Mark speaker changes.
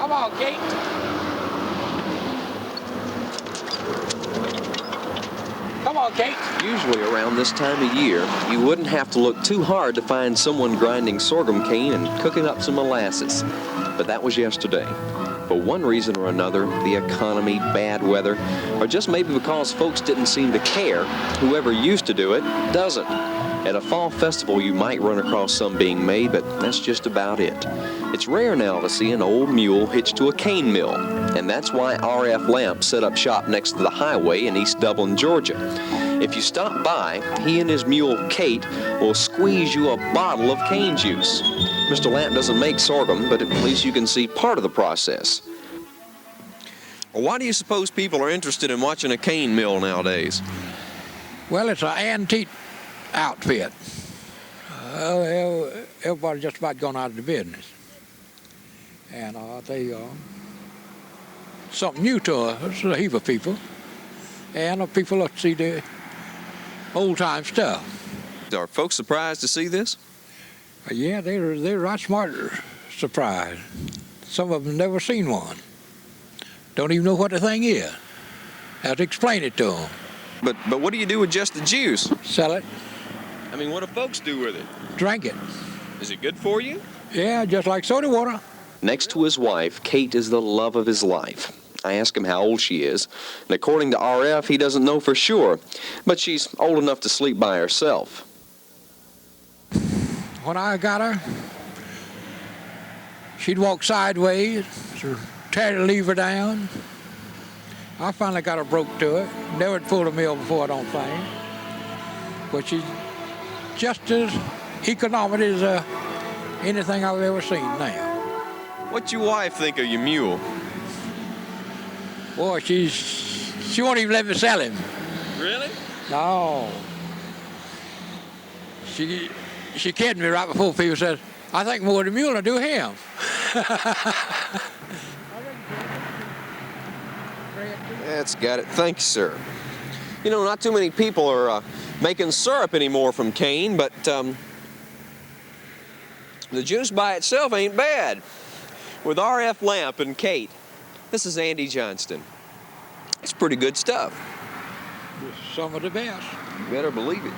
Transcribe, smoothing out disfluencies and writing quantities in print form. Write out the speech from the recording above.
Speaker 1: Come on, Kate. Come on, Kate.
Speaker 2: Usually around this time of year, you wouldn't have to look too hard to find someone grinding sorghum cane and cooking up some molasses. But that was yesterday. For one reason or another, the economy, bad weather, or just maybe because folks didn't seem to care, whoever used to do it doesn't. At a fall festival, you might run across some being made, but that's just about it. It's rare now to see an old mule hitched to a cane mill, and that's why R.F. Lamp set up shop next to the highway in East Dublin, Georgia. If you stop by, he and his mule, Kate, will squeeze you a bottle of cane juice. Mr. Lamp doesn't make sorghum, but at least you can see part of the process. Why do you suppose people are interested in watching a cane mill nowadays?
Speaker 1: Well, it's an antique outfit. Everybody's just about gone out of the business. And they something new to us, a heap of people. And people like to see the old-time stuff.
Speaker 2: Are folks surprised to see this?
Speaker 1: Yeah, they're right smart surprised. Some of them never seen one. Don't even know what the thing is. Have to explain it to them.
Speaker 2: But what do you do with just the juice?
Speaker 1: Sell it.
Speaker 2: I mean, what do folks do with it?
Speaker 1: Drink it.
Speaker 2: Is it good for you?
Speaker 1: Yeah, just like soda water.
Speaker 2: Next to his wife, Kate is the love of his life. I ask him how old she is, and according to R.F., he doesn't know for sure, but she's old enough to sleep by herself.
Speaker 1: When I got her, she'd walk sideways, tear the lever down. I finally got her broke to it. Never pulled a mill before, I don't think. But she's just as economic as anything I've ever seen now.
Speaker 2: What's your wife think of your mule?
Speaker 1: Boy, she won't even let me sell him.
Speaker 2: Really?
Speaker 1: No. She kidded me right before people said, I think more of the mule than I do him.
Speaker 2: That's got it. Thank you, sir. You know, not too many people are making syrup anymore from cane, but the juice by itself ain't bad. With R.F. Lamp and Kate, this is Andy Johnston. It's pretty good stuff.
Speaker 1: Some of the best.
Speaker 2: You better believe it.